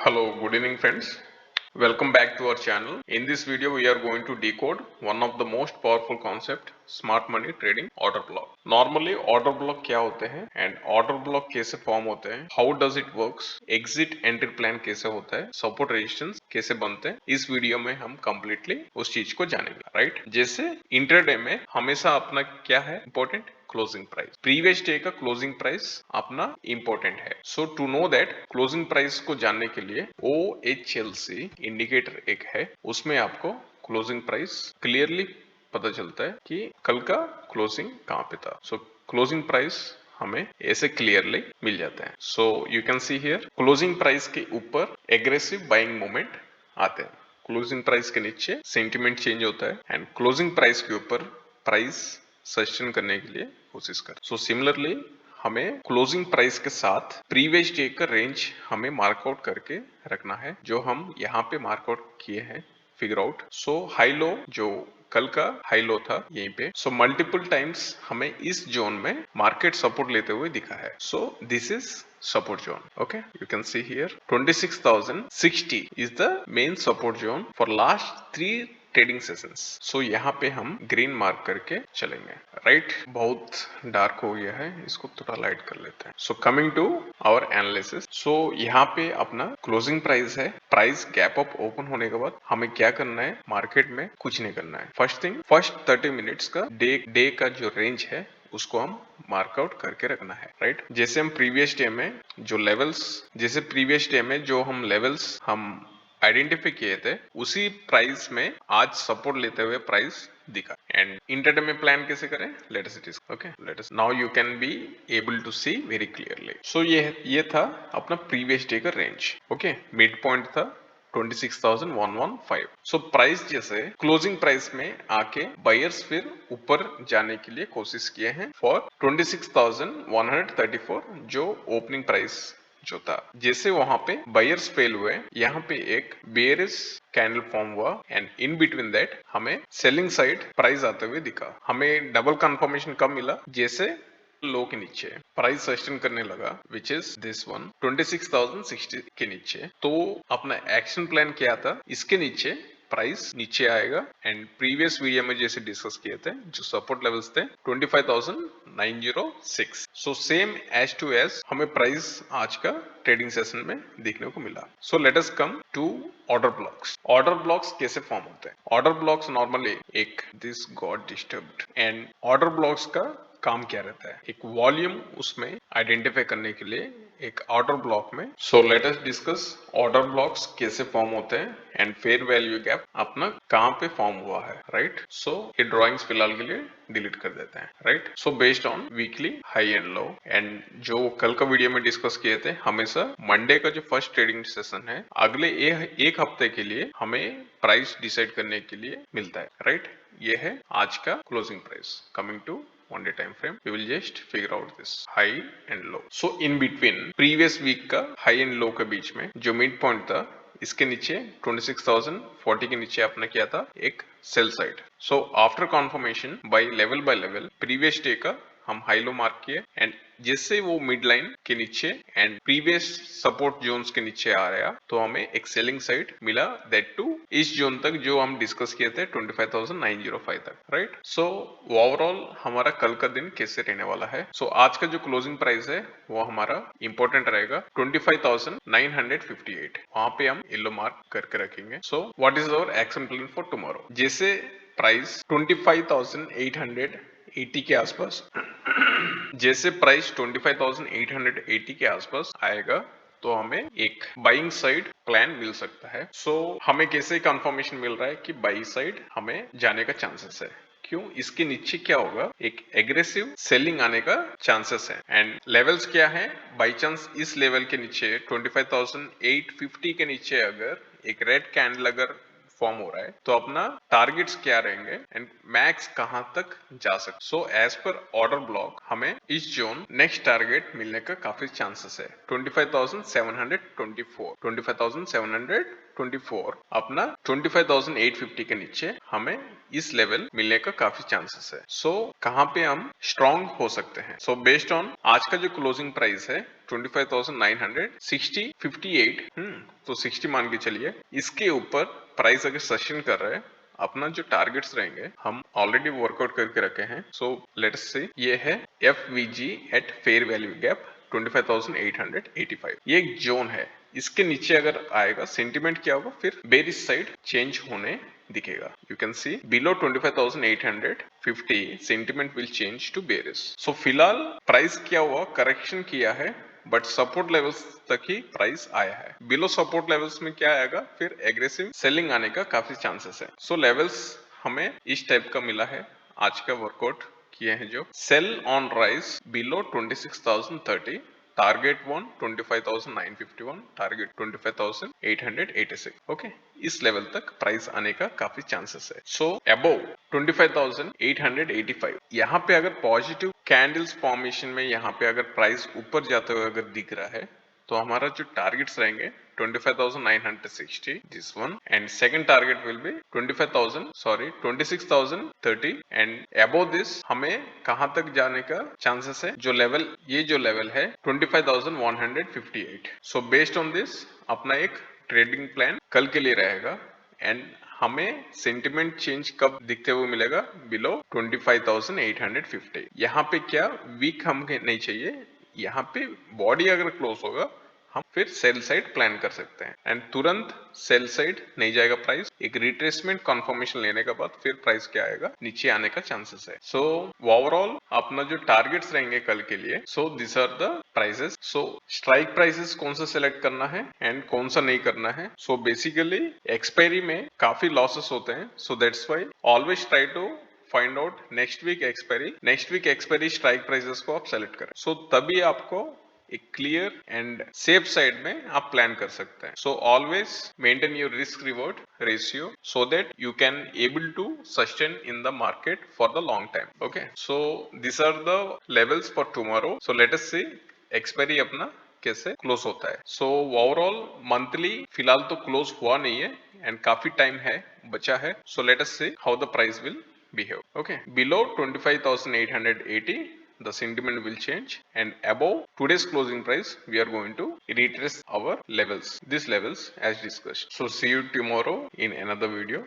Hello, good evening friends. Welcome back to our channel. In this video, we are going to decode one of the most powerful concept, smart money trading order block. Normally, order block क्या होते हैं and order block कैसे form होते हैं, how does it works, exit entry plan कैसे होता है, support resistance कैसे बनते हैं, इस वीडियो में हम completely उस चीज को जानेंगे, राइट? जैसे इंट्राडे में हमेशा अपना क्या है important, closing price. Previous day का क्लोजिंग प्राइस अपना इंपॉर्टेंट है। So to know that closing price को जानने के लिए OHLC इंडिकेटर एक है, उसमें आपको क्लोजिंग प्राइस क्लियरली पता चलता है कि कल का क्लोजिंग कहाँ पे था। सो क्लोजिंग प्राइस हमें ऐसे क्लियरली मिल जाता है। So you can see here closing price के ऊपर एग्रेसिव बाइंग मूवमेंट आते हैं, क्लोजिंग प्राइस के नीचे सेंटिमेंट चेंज होता है एंड क्लोजिंग प्राइस के ऊपर प्राइस सस्टेन करने के लिए कोशिश कर। सो सिमिलरली हमें क्लोजिंग प्राइस के साथ प्रीवियस डे का रेंज हमें मार्कआउट करके रखना है, जो हम यहाँ पे मार्कआउट किए हैं, फिगर आउट। सो हाई लो जो कल का हाई लो था यहीं पे, सो मल्टीपल टाइम्स हमें इस जोन में मार्केट सपोर्ट लेते हुए दिखा है। So this is support zone. Okay, you can see here 26,060 is the main support zone for last 3 trading sessions. So यहाँ पे हम ग्रीन मार्क करके चलेंगे, राइट? बहुत डार्क हो गया है, इसको थोड़ा लाइट कर लेते हैं। So coming to our analysis, so यहाँ पे अपना क्लोजिंग प्राइस है। प्राइस गैप अप ओपन होने के बाद हमें क्या करना है, मार्केट में कुछ नहीं करना है। फर्स्ट थिंग, फर्स्ट 30 मिनट्स का डे का जो रेंज है उसको हम मार्कआउट करके रखना है, राइट? जैसे हम प्रीवियस डे में जो लेवल्स, जैसे प्रीवियस डे में जो हम लेवल्स हम आइडेंटिफाई किए थे, उसी प्राइस में आज सपोर्ट लेते हुए प्राइस दिखा। एंड इंटरडे में प्लान कैसे करें, let us it is okay, let us now you can be able to see very clearly. So ये था अपना प्रीवियस डे का रेंज। ओके, मिड पॉइंट था 26,115। सो प्राइस जैसे क्लोजिंग प्राइस में आके बायर्स फिर ऊपर जाने के लिए कोशिश किए हैं फॉर 26,134 जो ओपनिंग प्राइस जो था। जैसे वहां पे बायर्स फेल हुए, यहाँ पे एक बेयरिश कैंडल फॉर्म हुआ एंड इन बिटवीन दैट हमें सेलिंग साइड प्राइस आते हुए दिखा। हमें डबल कंफर्मेशन कब मिला, जैसे लो के नीचे प्राइस सस्टेन करने लगा, विच इज दिस वन 26,060 के नीचे। तो अपना एक्शन प्लान क्या था, इसके नीचे प्राइस नीचे आएगा एंड प्रीवियस वीडियो में जैसे डिस्कस किए थे जो सपोर्ट लेवल्स थे 25,906। So same edge to edge हमें प्राइस आज का ट्रेडिंग सेशन में देखने को मिला। So let us come to order blocks. Order blocks कैसे फॉर्म होते हैं? ऑर्डर ब्लॉक्स नॉर्मली एक this got disturbed and order blocks का काम क्या रहता है, एक वॉल्यूम उसमें आइडेंटिफाई करने के लिए एक ऑर्डर ब्लॉक में। सो let us discuss order blocks कैसे फॉर्म होते हैं एंड फेयर वैल्यू गैप अपना कहां पे फॉर्म हुआ है, राइट? सो ये ड्राइंग्स फिलहाल के लिए डिलीट कर देते हैं, right? So based on weekly high and low and जो कल का वीडियो में डिस्कस किए थे, हमेशा मंडे का जो फर्स्ट ट्रेडिंग सेशन है अगले एक हफ्ते के लिए हमें प्राइस डिसाइड करने के लिए मिलता है, राइट? ये है आज का closing price. Coming to one day time frame, we will just figure out this high and low. So in between previous week का high and low के बीच में जो मिड पॉइंट था, इसके नीचे 26,040 के नीचे अपने किया था एक sell side. So after confirmation by level previous day का हम हाई लो मार्क किए एंड जैसे वो मिड लाइन के नीचे एंड प्रीवियस सपोर्ट जोन्स के नीचे आ रहा तो हमें एक सेलिंग साइड मिला, दैट टू इस जोन तक जो हम डिस्कस किए थे 25,905 तक, राइट? सो ओवरऑल हमारा कल का दिन कैसे रहने वाला है? सो आज का जो क्लोजिंग प्राइस है वो हमारा इंपॉर्टेंट रहेगा 25,958, वहां पे हम येलो मार्क करके रखेंगे। So what is our action plan for tomorrow? जैसे प्राइस 25,880 के आसपास जैसे प्राइस 25,880 के आसपास आएगा तो हमें एक बाइंग साइड प्लान मिल सकता है। सो हमें कैसे कंफर्मेशन मिल रहा है कि बाई साइड हमें जाने का चांसेस है? क्यों? इसके नीचे क्या होगा, एक एग्रेसिव सेलिंग आने का चांसेस है एंड लेवल्स क्या है, बाई चांस इस लेवल के नीचे 25,850 के नीचे अगर एक रेड कैंडल अगर फॉर्म हो रहा है, तो अपना टारगेट्स क्या रहेंगे एंड मैक्स कहां तक जा सकते। So as per order block हमें इस जोन नेक्स्ट टारगेट मिलने का काफी चांसेस है। 25,724 25,724 अपना 25,850 के नीचे हमें इस लेवल मिलने का काफी चांसेस है। सो कहां पे हम स्ट्रॉन्ग हो सकते हैं? सो बेस्ड ऑन आज का जो क्लोजिंग प्राइस है 25,960 58, तो 60 मान के चलिए, इसके ऊपर प्राइस अगर सस्टेन कर रहे हैं, अपना जो टारगेट्स रहेंगे हम ऑलरेडी वर्कआउट करके रखे हैं। सो लेट्स से ये है FVG at fair value gap 25,885, ये एक जोन है। इसके नीचे अगर आएगा सेंटिमेंट क्या होगा, फिर बेरिश साइड चेंज होने दिखेगा। You can see below 25,850 sentiment will change to bearish. So फिलहाल प्राइस क्या हुआ, करेक्शन किया है, बट सपोर्ट लेवल्स तक ही प्राइस आया है। बिलो सपोर्ट लेवल्स में क्या आएगा, फिर एग्रेसिव सेलिंग आने का काफी चांसेस है। सो लेवल्स हमें इस टाइप का मिला है। आज का वर्कआउट किए हैं जो sell on rise below 26,030, target 25,951, target 25,886। Okay, इस लेवल तक प्राइस आने का काफी चांसेस है। सो अबोव 25,885 यहाँ पे अगर पॉजिटिव कैंडल्स फॉर्मेशन में यहाँ पे अगर प्राइस ऊपर जाते हुए अगर दिख रहा है, तो हमारा जो टारगेट्स रहेंगे 25,960 this one, and second target will be 26,030, and above this हमें कहां तक जाने का चांसेस है, जो लेवल ये जो लेवल है 25,158। सो बेस्ड ऑन दिस अपना एक ट्रेडिंग प्लान कल के लिए रहेगा। एंड हमें सेंटिमेंट चेंज कब दिखते हुए मिलेगा, बिलो 25,850। यहाँ पे क्या वीक हमें नहीं चाहिए, यहाँ पे बॉडी अगर क्लोज होगा हम फिर सेल साइड प्लान कर सकते हैं। एंड तुरंत सेल साइड नहीं जाएगा प्राइस, एक रिट्रेसमेंट कंफर्मेशन लेने के बाद फिर प्राइस क्या आएगा, नीचे आने का चांसेस है। सो ओवरऑल अपना जो टारगेट्स रहेंगे कल के लिए, so this are the prices. So strike prices कौन सा सिलेक्ट करना है एंड कौन सा नहीं करना है। सो बेसिकली एक्सपायरी में काफी लॉसेस होते हैं, so that's why always try to find out next week expiry strike prices को आप सेलेक्ट करें। सो तभी आपको एक क्लियर एंड सेफ साइड में आप प्लान कर सकते हैं। So always maintain your risk reward ratio so that you can able to sustain in the market for the long time. Okay, so this are the levels for tomorrow. So let us see expiry अपना कैसे close होता है। So overall monthly फिलहाल तो close हुआ नहीं है and काफी टाइम है बचा है। सो let us see how the price will behave. Okay, below 25,880 the sentiment will change, and above today's closing price we are going to retrace our levels, these levels as discussed. So see you tomorrow in another video.